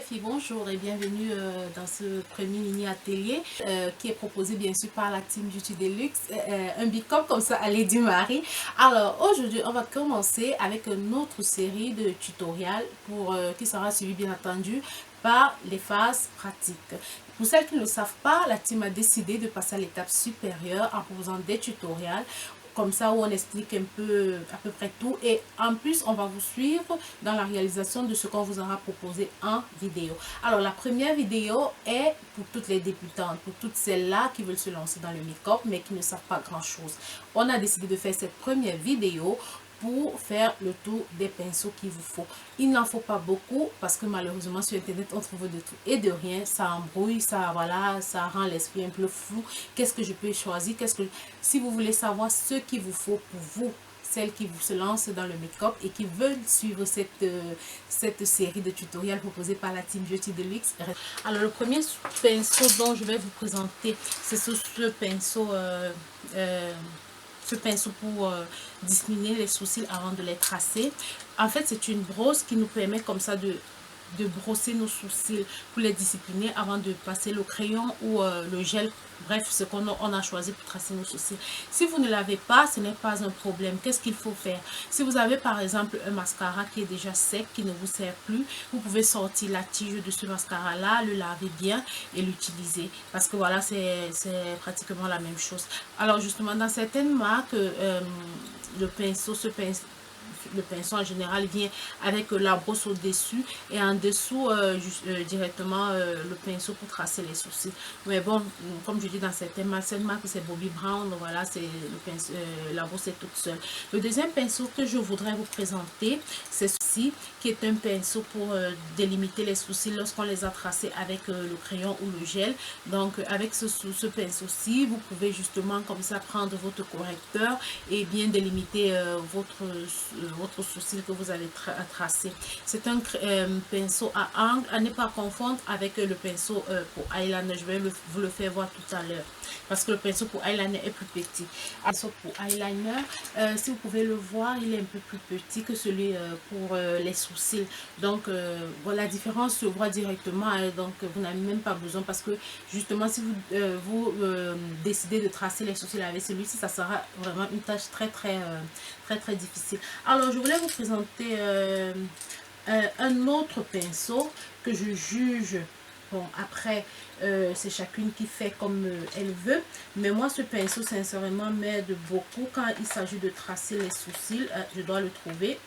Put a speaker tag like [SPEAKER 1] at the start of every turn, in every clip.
[SPEAKER 1] filles, bonjour et bienvenue dans ce premier mini atelier qui est proposé bien sûr par la team Beauty Deluxe, un big up comme ça à Lady Marie. Alors aujourd'hui on va commencer avec une autre série de tutoriels qui sera suivi bien entendu par les phases pratiques. Pour celles qui ne le savent pas, la team a décidé de passer à l'étape supérieure en proposant des tutoriels comme ça où on explique un peu à peu près tout, et en plus on va vous suivre dans la réalisation de ce qu'on vous aura proposé en vidéo. Alors la première vidéo est pour toutes les débutantes, pour toutes celles-là qui veulent se lancer dans le make-up mais qui ne savent pas grand chose. On a décidé de faire cette première vidéo pour faire le tour des pinceaux qu'il vous faut. Il n'en faut pas beaucoup parce que malheureusement sur internet on trouve de tout et de rien, ça embrouille, ça voilà, ça rend l'esprit un peu flou. Qu'est-ce que je peux choisir? Si vous voulez savoir ce qu'il vous faut pour vous, celles qui vous se lancent dans le make-up et qui veulent suivre cette série de tutoriels proposés par la team Beauty Deluxe. Alors le premier pinceau dont je vais vous présenter, c'est ce pinceau pour dessiner les sourcils avant de les tracer. En fait, c'est une brosse qui nous permet comme ça de brosser nos sourcils pour les discipliner avant de passer le crayon ou le gel, bref, ce qu'on a choisi pour tracer nos sourcils. Si vous ne l'avez pas, ce n'est pas un problème. Qu'est-ce qu'il faut faire? Si vous avez par exemple un mascara qui est déjà sec, qui ne vous sert plus, vous pouvez sortir la tige de ce mascara là, le laver bien et l'utiliser, parce que voilà, c'est pratiquement la même chose. Alors justement, dans certaines marques, le pinceau en général vient avec la brosse au-dessus et en dessous directement le pinceau pour tracer les sourcils. Mais bon, comme je dis, dans certaines marques c'est Bobbi Brown, voilà, c'est le pinceau, la brosse est toute seule. Le deuxième pinceau que je voudrais vous présenter, c'est ceci, qui est un pinceau pour délimiter les sourcils lorsqu'on les a tracés avec le crayon ou le gel. Donc avec ce pinceau-ci, vous pouvez justement comme ça prendre votre correcteur et bien délimiter votre sourcil que vous avez tracé. C'est un pinceau à angle, à ne pas confondre avec le pinceau pour eyeliner. Je vais vous le faire voir tout à l'heure parce que le pinceau pour eyeliner est plus petit. Le pinceau pour eyeliner, si vous pouvez le voir, il est un peu plus petit que celui pour les sourcils. Donc voilà, la différence se voit directement, donc vous n'avez même pas besoin, parce que justement si vous décidez de tracer les sourcils avec celui-ci, ça sera vraiment une tâche très difficile. Alors je voulais vous présenter un autre pinceau que je juge. Bon, après, c'est chacune qui fait comme elle veut. Mais moi, ce pinceau, sincèrement, m'aide beaucoup quand il s'agit de tracer les sourcils. Je dois le trouver.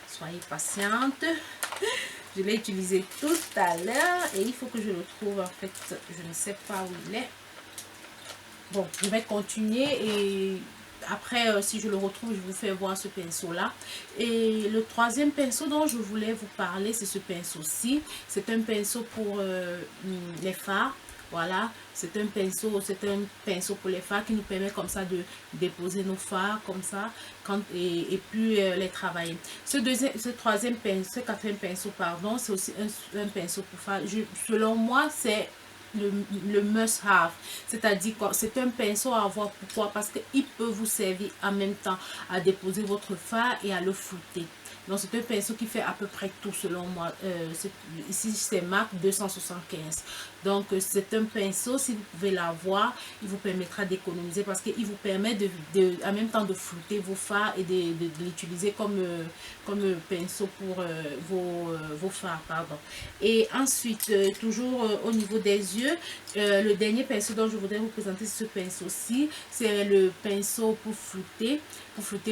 [SPEAKER 1] Soyez patiente. Je l'ai utilisé tout à l'heure et il faut que je le trouve. En fait, je ne sais pas où il est. Bon, je vais continuer et après, si je le retrouve, je vous fais voir ce pinceau-là. Et le troisième pinceau dont je voulais vous parler, c'est ce pinceau-ci. C'est un pinceau pour les fards. Voilà, c'est un pinceau pour les fards qui nous permet comme ça de déposer nos fards comme ça et puis les travailler. Ce quatrième pinceau, pardon, c'est aussi un pinceau pour fards. Selon moi, c'est le must-have, c'est-à-dire quoi, c'est un pinceau à avoir. Pourquoi? Parce qu'il peut vous servir en même temps à déposer votre fard et à le flouter. Donc c'est un pinceau qui fait à peu près tout selon moi. Ici c'est marque 275. Donc c'est un pinceau, si vous pouvez l'avoir, il vous permettra d'économiser parce qu'il vous permet en même temps de flouter vos fards et de l'utiliser comme pinceau pour vos fards, pardon. Et ensuite, toujours au niveau des yeux, le dernier pinceau dont je voudrais vous présenter, c'est ce pinceau-ci. C'est le pinceau pour flouter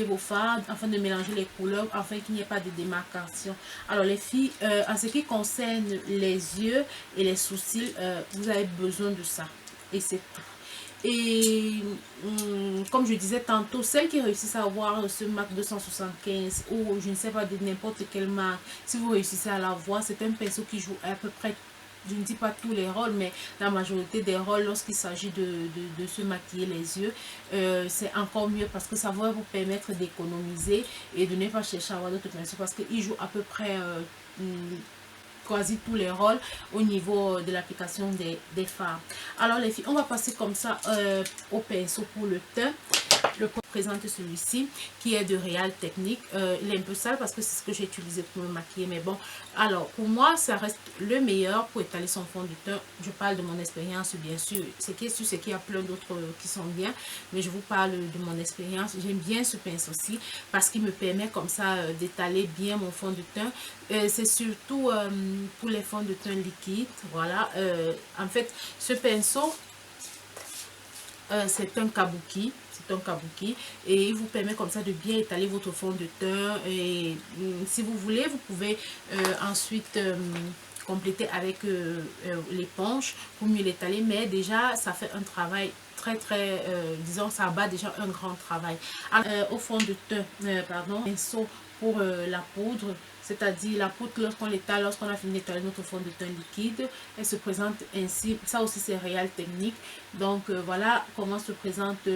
[SPEAKER 1] vos fards, afin de mélanger les couleurs, afin qu'il n'y ait pas de démarcation. Alors les filles, en ce qui concerne les yeux et les sourcils, vous avez besoin de ça. Et c'est tout. Et comme je disais tantôt, celles qui réussissent à avoir ce MAC 275 ou je ne sais pas, de n'importe quelle marque, si vous réussissez à l'avoir, c'est un pinceau qui joue à peu près, je ne dis pas tous les rôles, mais la majorité des rôles lorsqu'il s'agit de se maquiller les yeux. C'est encore mieux parce que ça va vous permettre d'économiser et de ne pas chercher à avoir d'autres pinceaux parce qu'il joue à peu près quasi tous les rôles au niveau de l'application des fards. Alors les filles, on va passer comme ça au pinceau pour le teint. Le présente celui-ci qui est de Real Technique. Il est un peu sale parce que c'est ce que j'ai utilisé pour me maquiller, mais bon, alors pour moi ça reste le meilleur pour étaler son fond de teint. Je parle de mon expérience, bien sûr. Ce qui est sûr, c'est qu'il y a plein d'autres qui sont bien, mais je vous parle de mon expérience. J'aime bien ce pinceau-ci parce qu'il me permet comme ça d'étaler bien mon fond de teint. C'est surtout pour les fonds de teint liquides. Voilà, en fait ce pinceau c'est un kabuki, et il vous permet comme ça de bien étaler votre fond de teint. Et si vous voulez, vous pouvez ensuite compléter avec l'éponge pour mieux l'étaler, mais déjà ça fait un travail très disons, ça abat déjà un grand travail. Au fond de teint, pardon, pinceau pour la poudre, c'est-à-dire la poudre lorsqu'on l'étale, lorsqu'on a fini d'étaler notre fond de teint liquide, elle se présente ainsi. Ça aussi c'est Real Technique. Donc voilà comment se présente.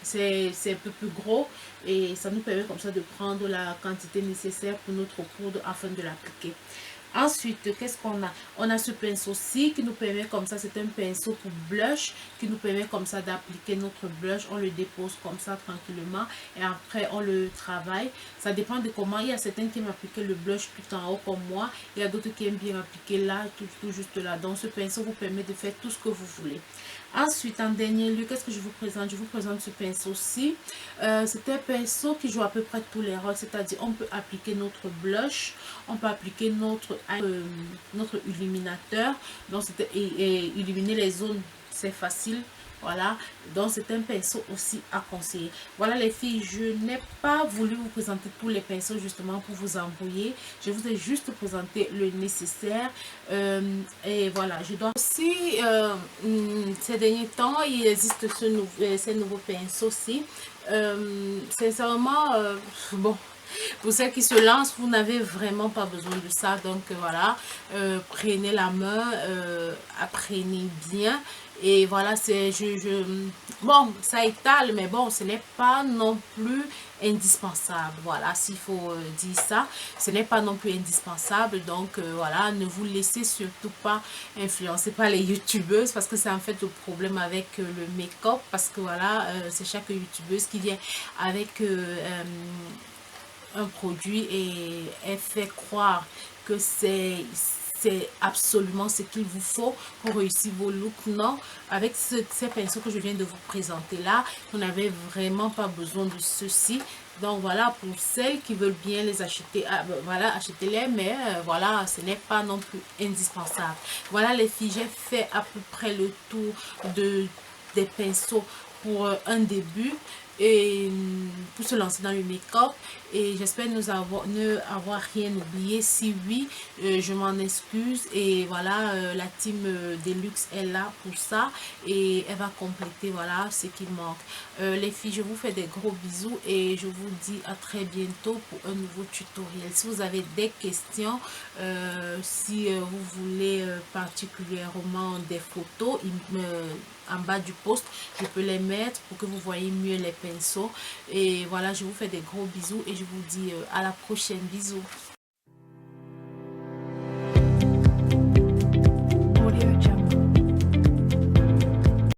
[SPEAKER 1] C'est un peu plus gros et ça nous permet comme ça de prendre la quantité nécessaire pour notre poudre afin de l'appliquer. Ensuite, qu'est-ce qu'on a? On a ce pinceau-ci qui nous permet comme ça, c'est un pinceau pour blush, qui nous permet comme ça d'appliquer notre blush. On le dépose comme ça tranquillement et après on le travaille. Ça dépend de comment. Il y a certains qui aiment appliquer le blush tout en haut comme moi. Il y a d'autres qui aiment bien appliquer là, tout juste là. Donc ce pinceau vous permet de faire tout ce que vous voulez. Ensuite, en dernier lieu, qu'est-ce que je vous présente? Je vous présente ce pinceau-ci. C'est un pinceau qui joue à peu près tous les rôles, c'est-à-dire on peut appliquer notre blush, on peut appliquer notre illuminateur, donc et illuminer les zones, c'est facile. Voilà, donc c'est un pinceau aussi à conseiller. Voilà les filles, je n'ai pas voulu vous présenter tous les pinceaux justement pour vous embrouiller. Je vous ai juste présenté le nécessaire. Et voilà, je dois aussi, ces derniers temps, il existe ces nouveaux pinceaux-ci. Sincèrement, bon, pour celles qui se lancent, vous n'avez vraiment pas besoin de ça. Donc voilà, prenez la main, apprenez bien. Et voilà, bon, ça étale, mais bon, ce n'est pas non plus indispensable. Voilà, s'il faut dire ça, ce n'est pas non plus indispensable. Donc voilà, ne vous laissez surtout pas influencer par les youtubeuses, parce que c'est en fait le problème avec le make-up. Parce que voilà, c'est chaque youtubeuse qui vient avec un produit et elle fait croire que c'est absolument ce qu'il vous faut pour réussir vos looks. Non, avec ces pinceaux que je viens de vous présenter là, vous n'avez vraiment pas besoin de ceci. Donc voilà, pour celles qui veulent bien les acheter, voilà, achetez-les, mais voilà, ce n'est pas non plus indispensable. Voilà les filles, j'ai fait à peu près le tour des pinceaux pour un début et pour se lancer dans le make-up. Et j'espère ne avoir rien oublié. Si oui, je m'en excuse. Et voilà, la team Deluxe est là pour ça et elle va compléter voilà ce qui manque. Les filles, je vous fais des gros bisous et je vous dis à très bientôt pour un nouveau tutoriel. Si vous avez des questions, si vous voulez particulièrement des photos, en bas du post, je peux les mettre pour que vous voyez mieux les pinceaux. Et voilà, je vous fais des gros bisous et je vous dis à la prochaine. Bisous.